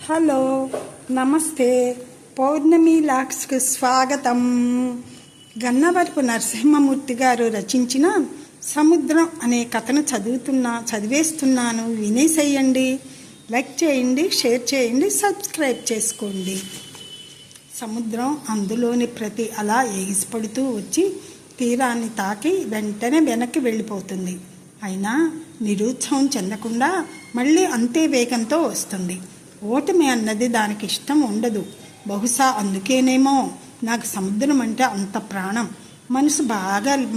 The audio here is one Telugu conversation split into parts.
హలో, నమస్తే. పౌర్ణమి లాక్స్కి స్వాగతం. గన్నవరపు నరసింహమూర్తి గారు రచించిన సముద్రం అనే కథను చదివేస్తున్నాను. వినేసేయండి. లైక్ చేయండి, షేర్ చేయండి, సబ్స్క్రైబ్ చేసుకోండి. సముద్రం అందులోని ప్రతి అలా ఎగిసిపడుతూ వచ్చి తీరాన్ని తాకి వెంటనే వెనక్కి వెళ్ళిపోతుంది. అయినా నిరుత్సాహం చెందకుండా మళ్ళీ అంతే వేగంతో వస్తుంది. ఓటమి అన్నది దానికి ఇష్టం ఉండదు. బహుశా అందుకేనేమో నాకు సముద్రం అంటే అంత ప్రాణం.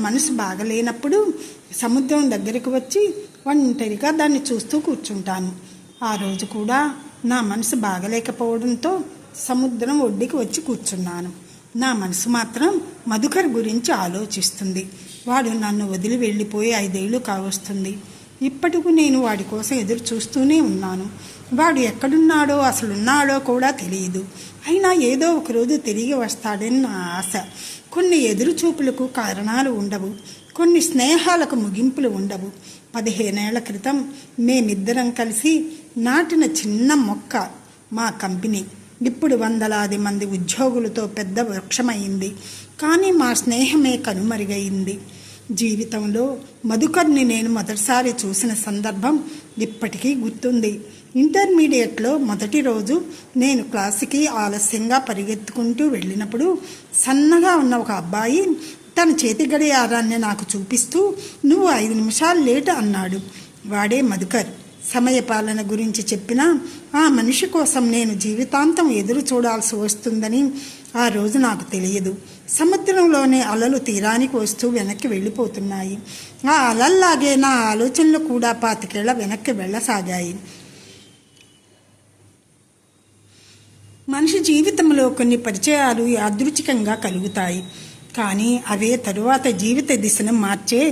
మనసు బాగలేనప్పుడు సముద్రం దగ్గరికి వచ్చి ఒంటరిగా దాన్ని చూస్తూ కూర్చుంటాను. ఆ రోజు కూడా నా మనసు బాగలేకపోవడంతో సముద్రం ఒడ్డుకి వచ్చి కూర్చున్నాను. నా మనసు మాత్రం మధుకర్ గురించి ఆలోచిస్తుంది. వాడు నన్ను వదిలి వెళ్ళిపోయి 5 ఏళ్ళు కావస్తుంది. ఇప్పటికూ నేను వాడి కోసం ఎదురు చూస్తూనే ఉన్నాను. వాడు ఎక్కడున్నాడో అసలున్నాడో కూడా తెలియదు. అయినా ఏదో ఒకరోజు తిరిగి వస్తాడని నా ఆశ. కొన్ని ఎదురు చూపులకు కారణాలు ఉండవు, కొన్ని స్నేహాలకు ముగింపులు ఉండవు. 15 ఏళ్ల క్రితం మేమిద్దరం కలిసి నాటిన చిన్న మొక్క మా కంపెనీ ఇప్పుడు వందలాది మంది ఉద్యోగులతో పెద్ద వృక్షమైంది. కానీ మా స్నేహమే కనుమరుగైంది. జీవితంలో మధుకర్ని నేను మొదటిసారి చూసిన సందర్భం ఇప్పటికీ గుర్తుంది. ఇంటర్మీడియట్లో మొదటి రోజు నేను క్లాసుకి ఆలస్యంగా పరిగెత్తుకుంటూ వెళ్ళినప్పుడు సన్నగా ఉన్న ఒక అబ్బాయి తన చేతి గడియారాన్ని నాకు చూపిస్తూ "నువ్వు 5 నిమిషాలు లేట్" అన్నాడు. వాడే మధుకర్. సమయపాలన గురించి చెప్పినా ఆ మనిషి కోసం నేను జీవితాంతం ఎదురు చూడాల్సి వస్తుందని ఆ రోజు నాకు తెలియదు. సముద్రంలోనే అలలు తీరానికి వస్తూ వెనక్కి వెళ్ళిపోతున్నాయి. ఆ అలల్లాగే నా ఆలోచనలు కూడా 25 ఏళ్ల వెనక్కి వెళ్ళసాగాయి. మనిషి జీవితంలో కొన్ని పరిచయాలు యాదృచ్ఛికంగా కలుగుతాయి, కానీ అవే తరువాత జీవిత దిశను మార్చే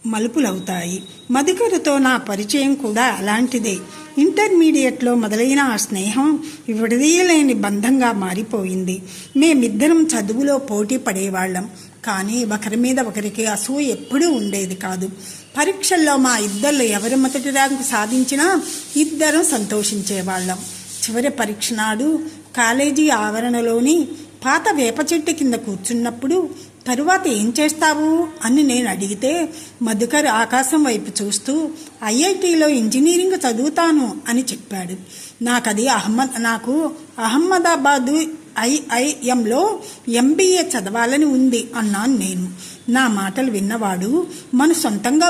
మలుపులవుతాయి. మధుకర్తో నా పరిచయం కూడా అలాంటిదే. ఇంటర్మీడియట్లో మొదలైన ఆ స్నేహం విడదీయలేని బంధంగా మారిపోయింది. మేమిద్దరం చదువులో పోటీ పడేవాళ్ళం, కానీ ఒకరి మీద ఒకరికి అసూయ ఎప్పుడూ ఉండేది కాదు. పరీక్షల్లో మా ఇద్దరిలో ఎవరి మొదటి ర్యాంకు సాధించినా ఇద్దరం సంతోషించేవాళ్ళం. చివరి పరీక్ష నాడు కాలేజీ ఆవరణలోని పాత వేప చెట్టు కింద కూర్చున్నప్పుడు "తరువాత ఏం చేస్తావు" అని నేను అడిగితే మధుకర్ ఆకాశం వైపు చూస్తూ "ఐఐటీలో ఇంజనీరింగ్ చదువుతాను" అని చెప్పాడు. నాకు అహ్మదాబాదు ఐఐఎంలో ఎంబీఏ చదవాలని ఉంది అన్నాను నేను. నా మాటలు విన్నవాడు మనం సొంతంగా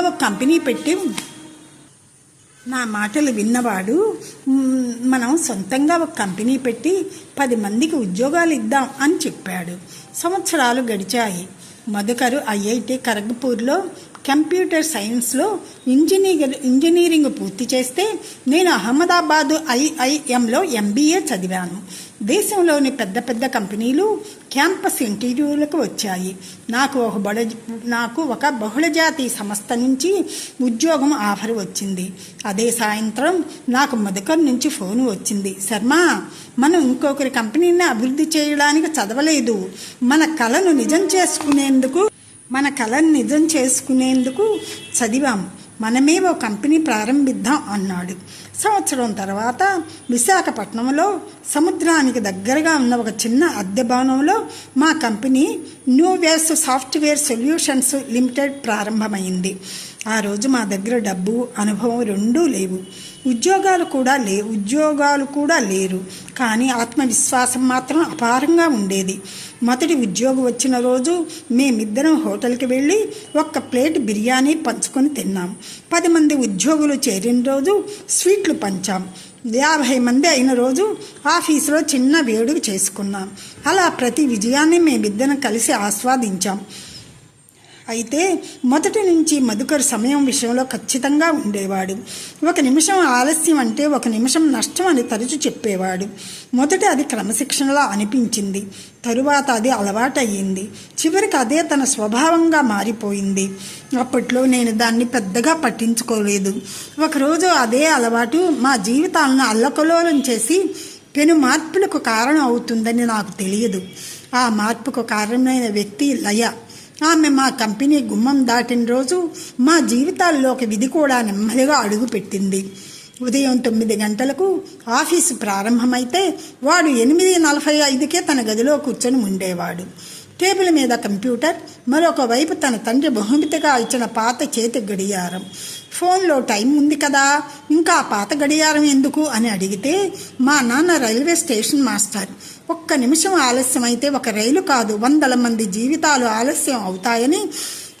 ఒక కంపెనీ పెట్టి 10 మందికి ఉద్యోగాలు ఇద్దాం అని చెప్పాడు. సంవత్సరాలు గడిచాయి. మధుకర్ ఐఐటి ఖరగ్పూర్లో కంప్యూటర్ సైన్స్లో ఇంజనీరింగ్ పూర్తి చేస్తే నేను అహ్మదాబాదు ఐఐఎంలో ఎంబీఏ చదివాను. దేశంలోని పెద్ద పెద్ద కంపెనీలు క్యాంపస్ ఇంటర్వ్యూలకు వచ్చాయి. నాకు ఒక బహుళజాతి సంస్థ నుంచి ఉద్యోగం ఆఫర్ వచ్చింది. అదే సాయంత్రం నాకు మధుకర్ నుంచి ఫోన్ వచ్చింది. "శర్మ, మనం ఇంకొకరి కంపెనీని అభివృద్ధి చేయడానికి చదవలేదు. మన కళను నిజం చేసుకునేందుకు చదివాం. మనమే ఓ కంపెనీ ప్రారంభిద్దాం" అన్నాడు. సంవత్సరం తర్వాత విశాఖపట్నంలో సముద్రానికి దగ్గరగా ఉన్న ఒక చిన్న అద్దె భవనంలో మా company new waves software solutions limited ప్రారంభమైంది. ఆ రోజు మా దగ్గర డబ్బు, అనుభవం రెండూ లేవు. ఉద్యోగాలు కూడా లేరు, కానీ ఆత్మవిశ్వాసం మాత్రం అపారంగా ఉండేది. మొదటి ఉద్యోగం వచ్చిన రోజు మేమిద్దరం హోటల్కి వెళ్ళి 1 ప్లేట్ బిర్యానీ పంచుకొని తిన్నాం. 10 మంది ఉద్యోగులు చేరిన రోజు స్వీట్లు పంచాం. 50 మంది అయిన రోజు ఆఫీసులో చిన్న వేడుక చేసుకున్నాం. అలా ప్రతి విజయాన్ని మేమిద్దరం కలిసి ఆస్వాదించాం. అయితే మొదటి నుంచి మధుకర్ సమయం విషయంలో ఖచ్చితంగా ఉండేవాడు. 1 నిమిషం ఆలస్యం అంటే 1 నిమిషం నష్టం అని తరచు చెప్పేవాడు. మొదట అది క్రమశిక్షణలా అనిపించింది, తరువాత అది అలవాటయ్యింది, చివరికి అదే తన స్వభావంగా మారిపోయింది. అప్పట్లో నేను దాన్ని పెద్దగా పట్టించుకోలేదు. ఒకరోజు అదే అలవాటు మా జీవితాలను అల్లకల్లోలం చేసి పెను మార్పులకు కారణం అవుతుందని నాకు తెలియదు. ఆ మార్పుకు కారణమైన వ్యక్తి లయ. ఆమె మా కంపెనీ గుమ్మం దాటిన రోజు మా జీవితాల్లో ఒక విధి కూడా నెమ్మదిగా అడుగుపెట్టింది. ఉదయం 9 గంటలకు ఆఫీసు ప్రారంభమైతే వాడు 8:45కే తన గదిలో కూర్చొని ఉండేవాడు. టేబుల్ మీద కంప్యూటర్, మరొక వైపు తన తండ్రి బహుమతిగా ఇచ్చిన పాత చేతి గడియారం. ఫోన్లో టైం ఉంది కదా, ఇంకా పాత గడియారం ఎందుకు అని అడిగితే మా నాన్న రైల్వే స్టేషన్ మాస్టర్. 1 నిమిషం ఆలస్యమైతే ఒక రైలు కాదు 100 మంది జీవితాలు ఆలస్యం అవుతాయని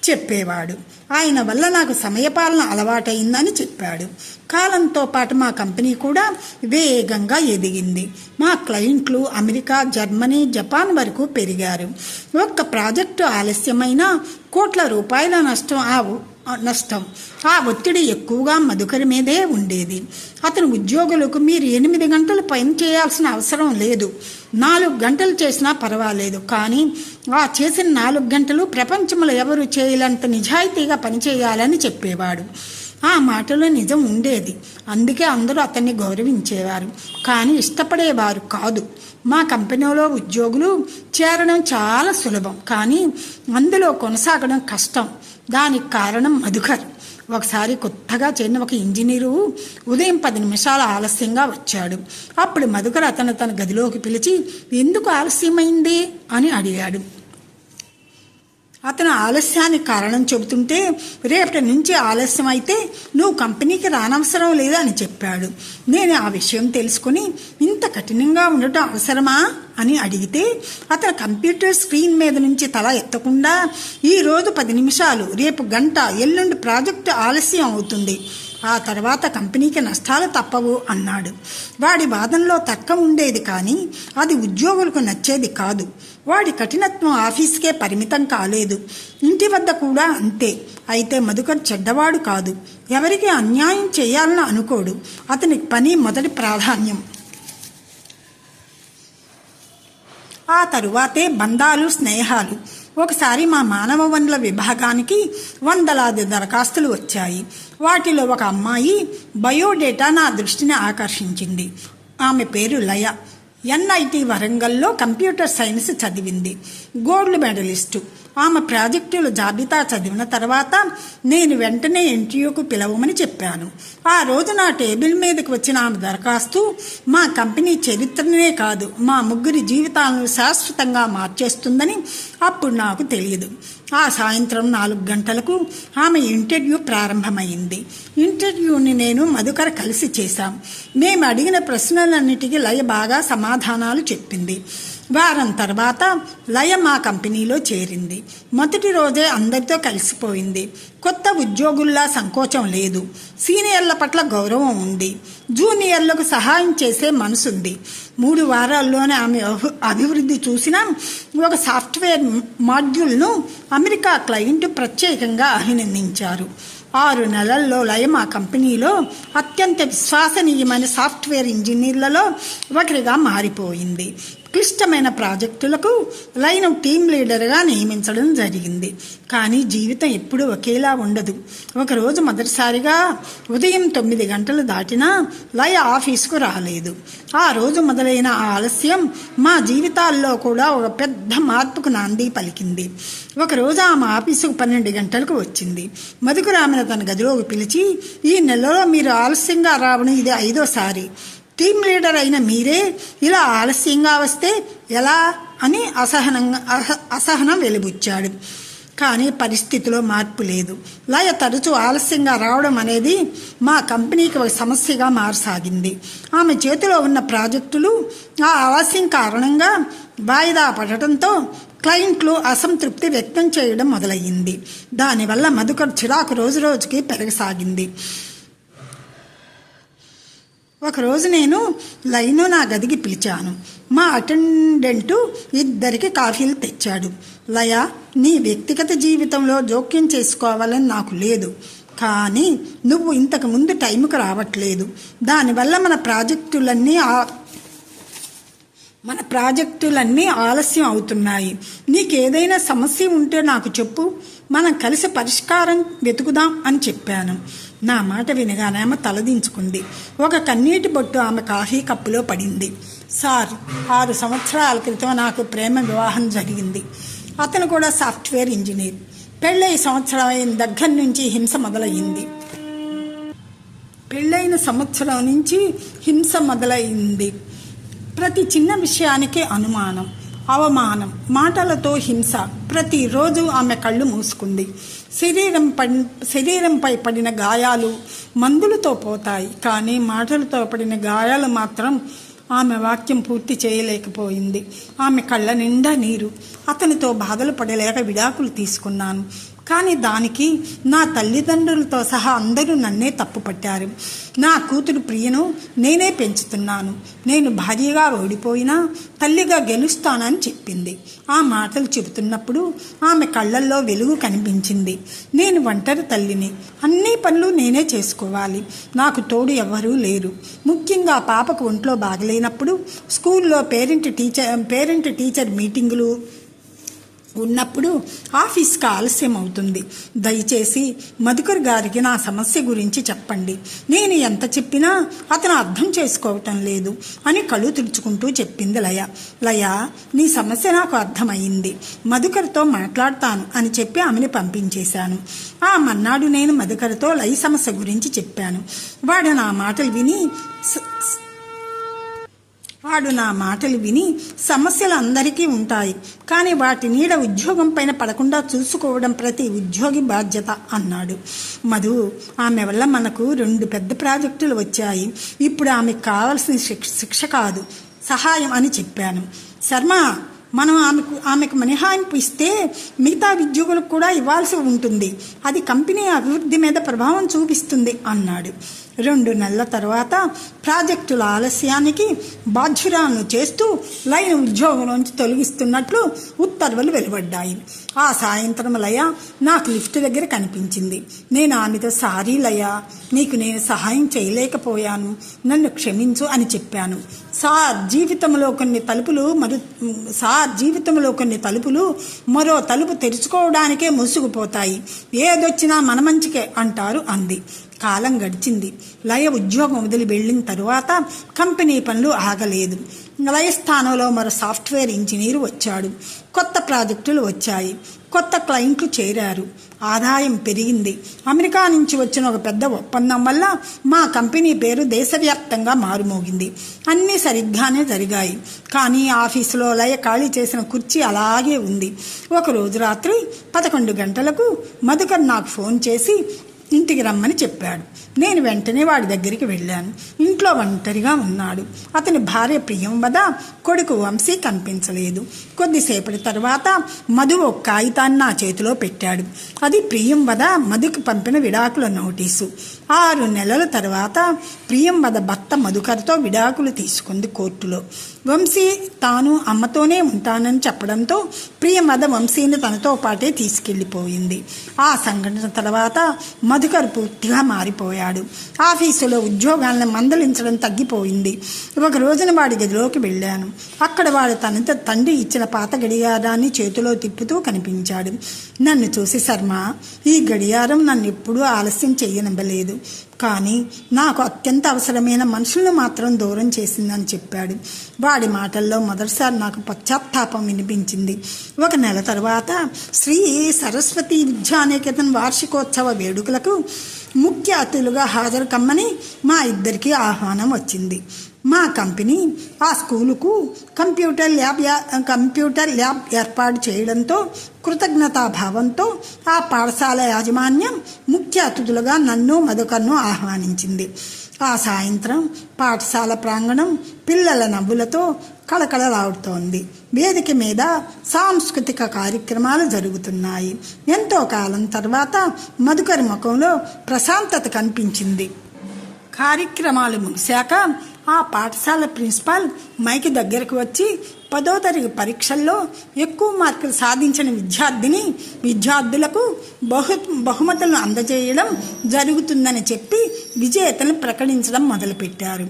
చెప్పేవాడు. ఆయన వల్ల నాకు సమయపాలన అలవాటైందని చెప్పాడు. కాలంతో పాటు మా కంపెనీ కూడా వేగంగా ఎదిగింది. మా క్లయింట్లు అమెరికా, జర్మనీ, జపాన్ వరకు పెరిగారు. ఒక్క ప్రాజెక్టు ఆలస్యమైనా కోట్ల రూపాయల నష్టం. ఆ ఒత్తిడి ఎక్కువగా మధుకర్ మీదే ఉండేది. అతని ఉద్యోగులకు మీరు 8 గంటలు పని చేయాల్సిన అవసరం లేదు, 4 గంటలు చేసినా పర్వాలేదు, కానీ ఆ చేసిన 4 గంటలు ప్రపంచంలో ఎవరు చేయలేంత నిజాయితీగా పనిచేయాలని చెప్పేవాడు. ఆ మాటలో నిజం ఉండేది. అందుకే అందరూ అతన్ని గౌరవించేవారు, కానీ ఇష్టపడేవారు కాదు. మా కంపెనీలో ఉద్యోగులు చేరడం చాలా సులభం, కానీ అందులో కొనసాగడం కష్టం. దానికి కారణం మధుకర్. ఒకసారి కొత్తగా చేరిన ఒక ఇంజనీరు ఉదయం 10 నిమిషాలు ఆలస్యంగా వచ్చాడు. అప్పుడు మధుకర్ తన గదిలోకి పిలిచి ఎందుకు ఆలస్యమైంది అని అడిగాడు. అతను ఆలస్యానికి కారణం చెబుతుంటే రేపటి నుంచి ఆలస్యం అయితే నువ్వు కంపెనీకి రానవసరం లేదా అని చెప్పాడు. నేను ఆ విషయం తెలుసుకుని ఇంత కఠినంగా ఉండటం అవసరమా అని అడిగితే అతను కంప్యూటర్ స్క్రీన్ మీద నుంచి తల ఎత్తకుండా ఈరోజు 10 నిమిషాలు, రేపు గంట, ఎల్లుండి ప్రాజెక్టు ఆలస్యం అవుతుంది, ఆ తర్వాత కంపెనీకి నష్టాలు తప్పవు అన్నాడు. వాడి వాదనలో తర్కం ఉండేది, కానీ అది ఉద్యోగులకు నచ్చేది కాదు. వాడి కఠినత్వం ఆఫీస్కే పరిమితం కాలేదు, ఇంటి వద్ద కూడా అంతే. అయితే మధుకర్ చెడ్డవాడు కాదు, ఎవరికి అన్యాయం చేయాలని అనుకోడు. అతనికి పని మొదటి ప్రాధాన్యం, ఆ తరువాతే బంధాలు, స్నేహాలు. ఒకసారి మా మానవ వనరుల విభాగానికి 100లాది దరఖాస్తులు వచ్చాయి. వాటిలో ఒక అమ్మాయి బయోడేటా నా దృష్టిని ఆకర్షించింది. ఆమె పేరు లయ. ఎన్ఐటి వరంగల్లో కంప్యూటర్ సైన్స్ చదివింది, గోల్డ్ మెడలిస్టు. ఆమె ప్రాజెక్టుల జాబితా చదివిన తర్వాత నేను వెంటనే ఇంటర్వ్యూకు పిలవమని చెప్పాను. ఆ రోజు నా టేబుల్ మీదకి వచ్చిన ఆమె దరఖాస్తు మా కంపెనీ చరిత్రనే కాదు, మా ముగ్గురి జీవితాలను శాశ్వతంగా మార్చేస్తుందని అప్పుడు నాకు తెలియదు. ఆ సాయంత్రం 4 గంటలకు ఆమె ఇంటర్వ్యూ ప్రారంభమైంది. ఇంటర్వ్యూని నేను మధుకర్ కలిసి చేశాం. మేము అడిగిన ప్రశ్నలన్నిటికీ లయ బాగా సమాధానాలు చెప్పింది. వారం తర్వాత లయ మా కంపెనీలో చేరింది. మొదటి రోజే అందరితో కలిసిపోయింది. కొత్త ఉద్యోగుల్లా సంకోచం లేదు, సీనియర్ల పట్ల గౌరవం ఉంది, జూనియర్లకు సహాయం చేసే మనసుంది. 3 వారాల్లోనే ఆమె అభివృద్ధి చూసిన ఒక సాఫ్ట్వేర్ మాడ్యూల్ను అమెరికా క్లయింట్ ప్రత్యేకంగా అభినందించారు. 6 నెలల్లో లయ మా కంపెనీలో అత్యంత విశ్వసనీయమైన సాఫ్ట్వేర్ ఇంజనీర్లలో ఒకరిగా మారిపోయింది. క్లిష్టమైన ప్రాజెక్టులకు లయను టీం లీడర్గా నియమించడం జరిగింది. కానీ జీవితం ఎప్పుడూ ఒకేలా ఉండదు. ఒకరోజు మొదటిసారిగా ఉదయం 9 గంటలు దాటినా లయ ఆఫీసుకు రాలేదు. ఆ రోజు మొదలైన ఆలస్యం మా జీవితాల్లో కూడా ఒక పెద్ద మార్పుకు నాంది పలికింది. ఒకరోజు ఆమె ఆఫీసుకు 12 గంటలకు వచ్చింది. మధుకర్ ఆమెను తన గదిలోకి పిలిచి, ఈ నెలలో మీరు ఆలస్యంగా రావడం ఇది 5వసారి. టీం లీడర్ అయిన మీరే ఇలా ఆలస్యంగా వస్తే ఎలా అని అసహనం వెలిబుచ్చాడు. కానీ పరిస్థితిలో మార్పు లేదు. లయ తరచూ ఆలస్యంగా రావడం అనేది మా కంపెనీకి ఒక సమస్యగా మారసాగింది. ఆమె చేతిలో ఉన్న ప్రాజెక్టులు ఆ ఆలస్యం కారణంగా వాయిదా పడటంతో క్లయింట్లు అసంతృప్తి వ్యక్తం చేయడం మొదలయ్యింది. దానివల్ల మధుకర్ చిరాకు రోజు రోజుకి పెరగసాగింది. ఒకరోజు నేను లయను నా గదికి పిలిచాను. మా అటెండెంటు 2 కాఫీలు తెచ్చాడు. లయ, నీ వ్యక్తిగత జీవితంలో జోక్యం చేసుకోవాలని నాకు లేదు, కానీ నువ్వు ఇంతకు ముందు టైంకు రావట్లేదు. దానివల్ల మన ప్రాజెక్టులన్నీ ఆలస్యం అవుతున్నాయి. నీకేదైనా సమస్య ఉంటే నాకు చెప్పు, మనం కలిసి పరిష్కారం వెతుకుదాం అని చెప్పాను. నా మాట వినగానే ఆమె తలదించుకుంది. ఒక కన్నీటి బొట్టు ఆమె కాఫీ కప్పులో పడింది. సార్, 6 సంవత్సరాల క్రితం నాకు ప్రేమ వివాహం జరిగింది. అతను కూడా సాఫ్ట్వేర్ ఇంజనీర్. పెళ్ళై సంవత్సరం అయిన దగ్గర నుంచి హింస మొదలయ్యింది. పెళ్ళైన సంవత్సరం నుంచి హింస మొదలైంది. ప్రతి చిన్న విషయానికి అనుమానం, అవమానం, మాటలతో హింస. ప్రతిరోజు ఆమె కళ్ళు మూసుకుంది. శరీరంపై పడిన గాయాలు మందులతో పోతాయి, కానీ మాటలతో పడిన గాయాలు మాత్రం ఆమె వాక్యం పూర్తి చేయలేకపోయింది. ఆమె కళ్ళ నిండా నీరు. అతనితో బాధలు పడలేక విడాకులు తీసుకున్నాను. కానీ దానికి నా తల్లిదండ్రులతో సహా అందరూ నన్నే తప్పుపట్టారు. నా కూతురు ప్రియను నేనే పెంచుతున్నాను. నేను భార్యగా ఓడిపోయినా తల్లిగా గెలుస్తానని చెప్పింది. ఆ మాటలు చెబుతున్నప్పుడు ఆమె కళ్ళల్లో వెలుగు కనిపించింది. నేను ఒంటరి తల్లిని, అన్ని పనులు నేనే చేసుకోవాలి. నాకు తోడు ఎవ్వరూ లేరు. ముఖ్యంగా పాపకు ఒంట్లో బాగలేనప్పుడు స్కూల్లో పేరెంట్ టీచర్ మీటింగులు ఉన్నప్పుడు ఆఫీస్కి ఆలస్యం అవుతుంది. దయచేసి మధుకర్ గారికి నా సమస్య గురించి చెప్పండి. నేను ఎంత చెప్పినా అతను అర్థం చేసుకోవటం లేదు అని కళ్ళు తుడుచుకుంటూ చెప్పింది లయ. లయ, నీ సమస్య నాకు అర్థమయ్యింది. మధుకర్తో మాట్లాడతాను అని చెప్పి ఆమెను పంపించేశాను. ఆ మన్నాడు నేను మధుకర్తో లయ సమస్య గురించి చెప్పాను. వాడు నా మాటలు విని సమస్యలు అందరికీ ఉంటాయి, కానీ వాటి నీడ ఉద్యోగం పైన పడకుండా చూసుకోవడం ప్రతి ఉద్యోగి బాధ్యత అన్నాడు. మధు, ఆమె వల్ల మనకు 2 పెద్ద ప్రాజెక్టులు వచ్చాయి. ఇప్పుడు ఆమెకు కావాల్సిన శిక్ష కాదు, సహాయం అని చెప్పాను. శర్మ, మనం ఆమెకు మినహాయింపు ఇస్తే మిగతా ఉద్యోగులకు కూడా ఇవ్వాల్సి ఉంటుంది. అది కంపెనీ అభివృద్ధి మీద ప్రభావం చూపిస్తుంది అన్నాడు. 2 నెలల తర్వాత ప్రాజెక్టుల ఆలస్యానికి బాధ్యురాలను చేస్తూ లయ ఉద్యోగంలోంచి తొలగిస్తున్నట్లు ఉత్తర్వులు వెలువడ్డాయి. ఆ సాయంత్రం లయ నాకు లిఫ్ట్ దగ్గర కనిపించింది. నేను ఆమెతో, సారీ లయ, నీకు నేను సహాయం చేయలేకపోయాను, నన్ను క్షమించు అని చెప్పాను. జీవితంలో కొన్ని తలుపులు మరో తలుపు తెరుచుకోవడానికే మూసుకుపోతాయి. ఏదొచ్చినా మన మంచికే అంటారు అంది. కాలం గడిచింది. లయ ఉద్యోగం వదిలి వెళ్ళిన తరువాత కంపెనీ పనులు ఆగలేదు. లయ స్థానంలో మరో సాఫ్ట్వేర్ ఇంజనీరు వచ్చాడు. కొత్త ప్రాజెక్టులు వచ్చాయి. కొత్త క్లయింట్లు చేరారు. ఆదాయం పెరిగింది. అమెరికా నుంచి వచ్చిన ఒక పెద్ద ఒప్పందం వల్ల మా కంపెనీ పేరు దేశవ్యాప్తంగా మారుమోగింది. అన్నీ సరిగ్గానే జరిగాయి. కానీ ఆఫీసులో లయ ఖాళీ చేసిన కుర్చీ అలాగే ఉంది. ఒకరోజు రాత్రి 11 గంటలకు మధుకర్ నాకు ఫోన్ చేసి ఇంటికి రమ్మని చెప్పాడు. నేను వెంటనే వాడి దగ్గరికి వెళ్ళాను. ఇంట్లో ఒంటరిగా ఉన్నాడు. అతని భార్య ప్రియంవద, కొడుకు వంశీ కనిపించలేదు. కొద్దిసేపటి తర్వాత మధు ఒక కాగితాన్ని నా చేతిలో పెట్టాడు. అది ప్రియంవద మధుకు పంపిన విడాకుల నోటీసు. 6 నెలల తర్వాత ప్రియంవద భర్త మధుకర్తో విడాకులు తీసుకుంది కోర్టులో. వంశీ తాను అమ్మతోనే ఉంటానని చెప్పడంతో ప్రియంవద వంశీని తనతో పాటే తీసుకెళ్లిపోయింది. ఆ సంఘటన తర్వాత మధుకర్ పూర్తిగా మారిపోయాడు. ఆఫీసులో ఉద్యోగాలను మందలించడం తగ్గిపోయింది. ఒక రోజున వాడి గదిలోకి వెళ్ళాను. అక్కడ వాడు తన తండ్రి ఇచ్చిన పాత గడియారాన్ని చేతిలో తిప్పుతూ కనిపించాడు. నన్ను చూసి, శర్మ, ఈ గడియారం నన్ను ఎప్పుడూ ఆలస్యం చేయనివ్వలేదు, కానీ నాకు అత్యంత అవసరమైన మనుషులను మాత్రం దూరం చేసిందని చెప్పాడు. వాడి మాటల్లో మొదటిసారి నాకు పశ్చాత్తాపం వినిపించింది. 1 నెల తర్వాత శ్రీ సరస్వతి విద్యానికేతన్ వార్షికోత్సవ వేడుకలకు ముఖ్య అతిథులుగా హాజరు కమ్మని మా ఇద్దరికీ ఆహ్వానం వచ్చింది. మా కంపెనీ ఆ స్కూలుకు కంప్యూటర్ ల్యాబ్ ఏర్పాటు చేయడంతో కృతజ్ఞతాభావంతో ఆ పాఠశాల యాజమాన్యం ముఖ్య అతిథులుగా నన్ను మధుకర్ను ఆహ్వానించింది. ఆ సాయంత్రం పాఠశాల ప్రాంగణం పిల్లల నవ్వులతో కళకళలాడుతోంది. వేదిక మీద సాంస్కృతిక కార్యక్రమాలు జరుగుతున్నాయి. ఎంతో కాలం తర్వాత మధుకర్ ముఖంలో ప్రశాంతత కనిపించింది. కార్యక్రమాలు ముగిశాక ఆ పాఠశాల ప్రిన్సిపాల్ మైకి దగ్గరకు వచ్చి 10వ తరగతి పరీక్షల్లో ఎక్కువ మార్కులు సాధించిన విద్యార్థులకు బహుమతులను అందజేయడం జరుగుతుందని చెప్పి విజేతలను ప్రకటించడం మొదలుపెట్టారు.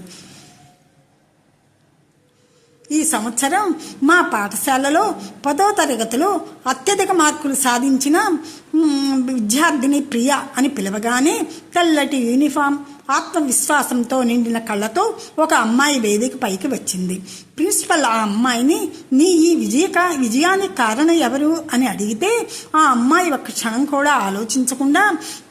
ఈ సంవత్సరం మా పాఠశాలలో 10వ తరగతిలో అత్యధిక మార్కులు సాధించిన విద్యార్థిని ప్రియ అని పిలవగానే తెల్లటి యూనిఫామ్, ఆత్మవిశ్వాసంతో నిండిన కళ్ళతో ఒక అమ్మాయి వేదిక పైకి వచ్చింది. ప్రిన్సిపల్ ఆ అమ్మాయిని నీ ఈ విజయానికి కారణం ఎవరు అని అడిగితే ఆ అమ్మాయి ఒక్క క్షణం కూడా ఆలోచించకుండా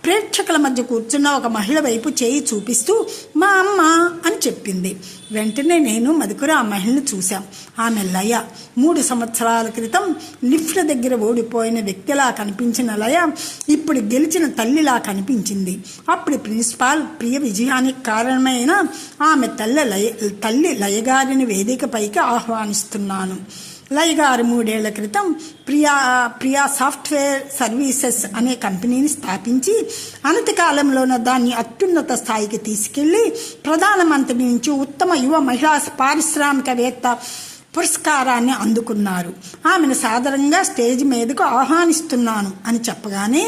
ప్రేక్షకుల మధ్య కూర్చున్న ఒక మహిళ వైపు చేయి చూపిస్తూ మా అమ్మ అని చెప్పింది. వెంటనే నేను మధుకర్ ఆ మహిళను చూశాం. ఆమె లయ. 3 సంవత్సరాల క్రితం లిఫ్ట్ దగ్గర ఓడిపోయిన వ్యక్తిలా కనిపించిన లయ ఇప్పుడు గెలిచిన తల్లిలా కనిపించింది. అప్పుడు ప్రిన్సిపాల్ ప్రియ విజయానికి కారణమైన ఆమె తల్లి లయగారిని వేదికపైకి ఆహ్వానిస్తున్నాను. లయ గారు 3 ఏళ్ల క్రితం ప్రియా సాఫ్ట్వేర్ సర్వీసెస్ అనే కంపెనీని స్థాపించి అనతి కాలంలోనే దాన్ని అత్యున్నత స్థాయికి తీసుకెళ్లి ప్రధానమంత్రి నుంచి ఉత్తమ యువ మహిళా పారిశ్రామికవేత్త పురస్కారాన్ని అందుకున్నారు. ఆమెను సాదరంగా స్టేజ్ మీదకు ఆహ్వానిస్తున్నాను అని చెప్పగానే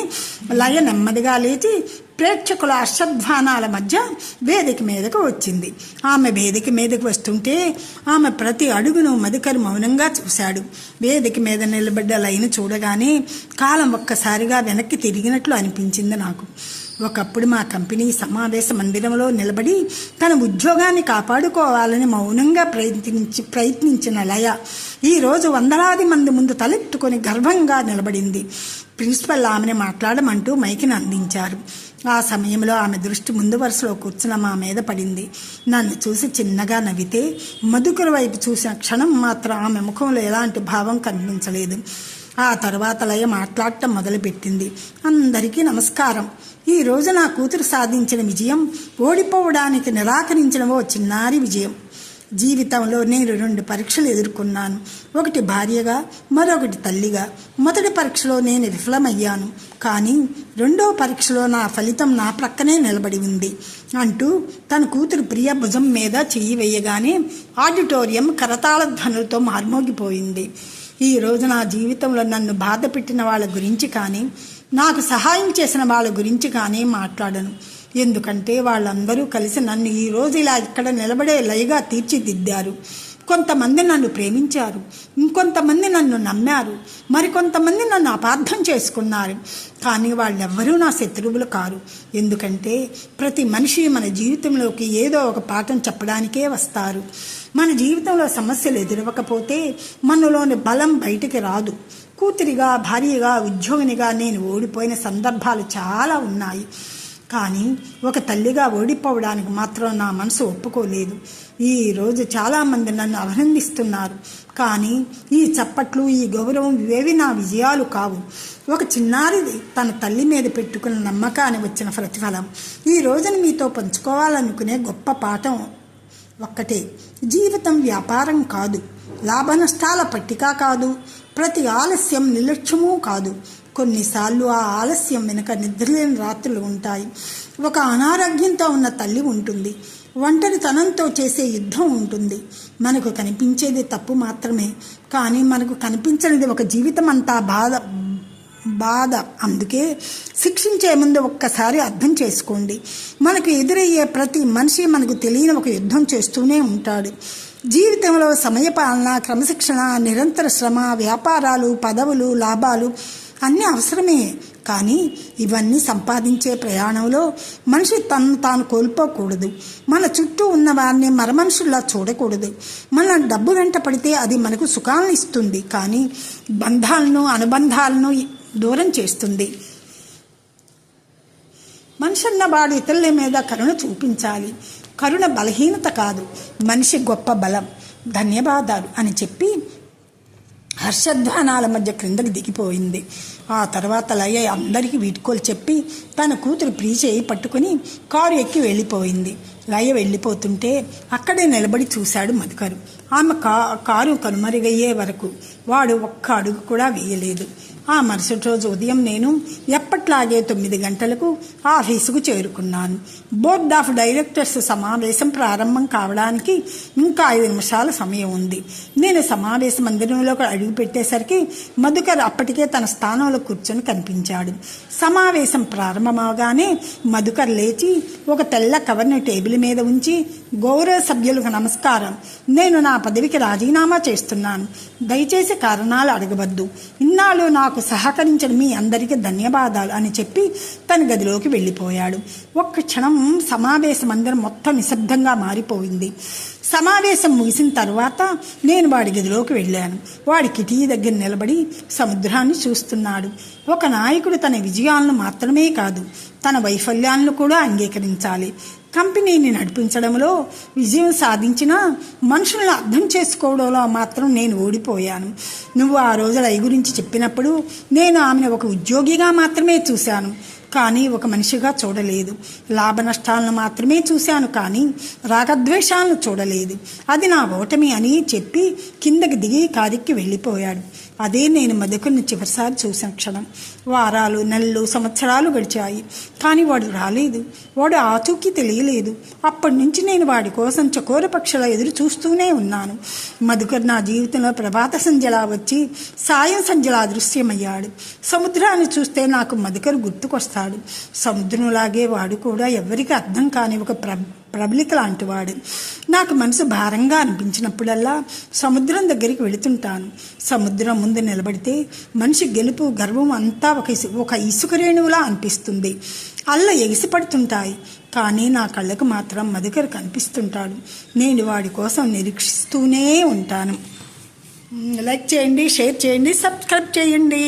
లయ నెమ్మదిగా లేచి ప్రేక్షకుల హర్షధ్వానాల మధ్య వేదిక మీదకు వచ్చింది. ఆమె వేదిక మీదకు వస్తుంటే ఆమె ప్రతి అడుగును మధుకర్ మౌనంగా చూశాడు. వేదిక మీద నిలబడ్డ లయను చూడగానే కాలం ఒక్కసారిగా వెనక్కి తిరిగినట్లు అనిపించింది నాకు. ఒకప్పుడు మా కంపెనీ సమావేశ మందిరంలో నిలబడి తన ఉద్యోగాన్ని కాపాడుకోవాలని మౌనంగా ప్రయత్నించిన లయ ఈరోజు వందలాది మంది ముందు తలెత్తుకొని గర్వంగా నిలబడింది. ప్రిన్సిపల్ ఆమెను మాట్లాడమంటూ మైకిని అందించారు. ఆ సమయంలో ఆమె దృష్టి ముందు వరుసలో కూర్చున్న మా మీద పడింది. నన్ను చూసి చిన్నగా నవ్వితే మధుకర్ వైపు చూసిన క్షణం మాత్రం ఆమె ముఖంలో ఎలాంటి భావం కనిపించలేదు. ఆ తర్వాత లయ మాట్లాడటం మొదలుపెట్టింది. అందరికీ నమస్కారం. ఈరోజు నా కూతురు సాధించిన విజయం ఓడిపోవడానికి నిరాకరించిన ఓ చిన్నారి విజయం. జీవితంలో నేను 2 పరీక్షలు ఎదుర్కొన్నాను. ఒకటి భార్యగా, మరొకటి తల్లిగా. మొదటి పరీక్షలో నేను విఫలమయ్యాను, కానీ 2వ పరీక్షలో నా ఫలితం నా ప్రక్కనే నిలబడి ఉంది అంటూ తన కూతురు ప్రియ భుజం మీద చెయ్యి వేయగానే ఆడిటోరియం కరతాళ ధ్వనులతో మార్మోగిపోయింది. ఈరోజు నా జీవితంలో నన్ను బాధ పెట్టిన వాళ్ళ గురించి కానీ, నాకు సహాయం చేసిన వాళ్ళ గురించి కానీ మాట్లాడను. ఎందుకంటే వాళ్ళందరూ కలిసి నన్ను ఈరోజు ఇలా ఇక్కడ నిలబడే లయగా తీర్చిదిద్దారు. కొంతమంది నన్ను ప్రేమించారు, ఇంకొంతమంది నన్ను నమ్మారు, మరికొంతమంది నన్ను అపార్థం చేసుకున్నారు. కానీ వాళ్ళెవ్వరూ నా శత్రువులు కారు. ఎందుకంటే ప్రతి మనిషి మన జీవితంలోకి ఏదో ఒక పాఠం చెప్పడానికే వస్తారు. మన జీవితంలో సమస్యలు ఎదురవకపోతే మనలోని బలం బయటికి రాదు. కూతురిగా, భార్యగా, ఉద్యోగినిగా నేను ఓడిపోయిన సందర్భాలు చాలా ఉన్నాయి. కానీ ఒక తల్లిగా ఓడిపోవడానికి మాత్రం నా మనసు ఒప్పుకోలేదు. ఈరోజు చాలామంది నన్ను అభినందిస్తున్నారు, కానీ ఈ చప్పట్లు, ఈ గౌరవం ఇవేవి నా విజయాలు కావు. ఒక చిన్నారిది తన తల్లి మీద పెట్టుకున్న నమ్మకాన్ని వచ్చిన ప్రతిఫలం. ఈ రోజున మీతో పంచుకోవాలనుకునే గొప్ప పాఠం ఒక్కటే. జీవితం వ్యాపారం కాదు, లాభ నష్టాల పట్టిక కాదు, ప్రతి ఆలస్యం నిర్లక్ష్యమూ కాదు. కొన్నిసార్లు ఆ ఆలస్యం వెనుక నిద్రలేని రాత్రులు ఉంటాయి. ఒక అనారోగ్యంతో ఉన్న తల్లి ఉంటుంది, ఒంటరితనంతో చేసే యుద్ధం ఉంటుంది. మనకు కనిపించేది తప్పు మాత్రమే, కానీ మనకు కనిపించనిది ఒక జీవితం అంతా బాధ. అందుకే శిక్షించే ముందు ఒక్కసారి అర్థం చేసుకోండి. మనకు ఎదురయ్యే ప్రతి మనిషి మనకు తెలియని ఒక యుద్ధం చేస్తూనే ఉంటాడు. జీవితంలో సమయపాలన, క్రమశిక్షణ, నిరంతర శ్రమ, వ్యాపారాలు, పదవులు, లాభాలు అన్నీ అవసరమే. కానీ ఇవన్నీ సంపాదించే ప్రయాణంలో మనిషి తను తాను కోల్పోకూడదు. మన చుట్టూ ఉన్న వారిని మరమనుషుల్లా చూడకూడదు. మన డబ్బు వెంట పడితే అది మనకు సుఖాలను ఇస్తుంది, కానీ బంధాలను, అనుబంధాలను దూరం చేస్తుంది. మనిషి అన్నవాడు ఇతరుల మీద కరుణ చూపించాలి. కరుణ బలహీనత కాదు, మనిషి గొప్ప బలం. ధన్యవాదాలు అని చెప్పి హర్షధ్వానాల మధ్య క్రిందకి దిగిపోయింది. ఆ తర్వాత లయ అందరికీ వీడ్కోలు చెప్పి తన కూతురు ప్రియ పట్టుకుని కారు ఎక్కి వెళ్ళిపోయింది. లయ వెళ్ళిపోతుంటే అక్కడే నిలబడి చూశాడు మధుకర్. ఆమె కారు కనుమరుగయ్యే వరకు వాడు ఒక్క అడుగు కూడా వేయలేదు. ఆ మరుసటి రోజు ఉదయం నేను ఎప్పట్లాగే 9 గంటలకు ఆఫీసుకు చేరుకున్నాను. బోర్డ్ ఆఫ్ డైరెక్టర్స్ సమావేశం ప్రారంభం కావడానికి ఇంకా 5 నిమిషాల సమయం ఉంది. నేను సమావేశ మందిరంలోకి అడుగు పెట్టేసరికి మధుకర్ అప్పటికే తన స్థానంలో కూర్చొని కనిపించాడు. సమావేశం ప్రారంభమవగానే మధుకర్ లేచి ఒక తెల్ల కవర్ను టేబుల్ మీద ఉంచి గౌరవ సభ్యులకు నమస్కారం. నేను నా పదవికి రాజీనామా చేస్తున్నాను. దయచేసి కారణాలు అడగవద్దు. ఇన్నాళ్ళు నాకు సహకరించిన మీ అందరికీ ధన్యవాదాలు అని చెప్పి తన గదిలోకి వెళ్ళిపోయాడు. ఒక్క క్షణం సమావేశం అందరం మొత్తం నిశ్శబ్దంగా మారిపోయింది. సమావేశం ముగిసిన తర్వాత నేను వాడి గదిలోకి వెళ్ళాను. వాడి కిటికీ దగ్గర నిలబడి సముద్రాన్ని చూస్తున్నాడు. ఒక నాయకుడు తన విజయాలను మాత్రమే కాదు, తన వైఫల్యాలను కూడా అంగీకరించాలి. కంపెనీని నడిపించడంలో విజయం సాధించిన మనుషులను అర్థం చేసుకోవడంలో మాత్రం నేను ఓడిపోయాను. నువ్వు ఆ రోజు రై గురించి చెప్పినప్పుడు నేను ఆమెను ఒక ఉద్యోగిగా మాత్రమే చూశాను, కానీ ఒక మనిషిగా చూడలేదు. లాభ నష్టాలను మాత్రమే చూశాను, కానీ రాగద్వేషాలను చూడలేదు. అది నా ఓటమి అని చెప్పి కిందకి దిగి కారికి వెళ్ళిపోయాడు. అదే నేను మధుకర్ని చివరిసారి చూసిన క్షణం. వారాలు, నెలలు, సంవత్సరాలు గడిచాయి, కానీ వాడు రాలేదు. వాడు ఆచూకీ తెలియలేదు. అప్పటి నుంచి నేను వాడి కోసం చకోర పక్షుల ఎదురు చూస్తూనే ఉన్నాను. మధుకర్ నా జీవితంలో ప్రభాత సంధ్యలా వచ్చి సాయం సంధ్యలా దృశ్యమయ్యాడు. సముద్రాన్ని చూస్తే నాకు మధుకర్ గుర్తుకొస్తాడు. సముద్రంలాగే వాడు కూడా ఎవరికి అర్థం కాని ఒక ప్రబలిక లాంటివాడు. నాకు మనసు భారంగా అనిపించినప్పుడల్లా సముద్రం దగ్గరికి వెళుతుంటాను. సముద్రం ముందు నిలబడితే మనిషి గెలుపు, గర్వం అంతా ఒక ఇసుక రేణువులా అనిపిస్తుంది. అల్ల ఎగిసిపడుతుంటాయి, కానీ నా కళ్ళకు మాత్రం మధుకర్ కనిపిస్తుంటాడు. నేను వాడి కోసం నిరీక్షిస్తూనే ఉంటాను. లైక్ చేయండి, షేర్ చేయండి, సబ్స్క్రైబ్ చేయండి.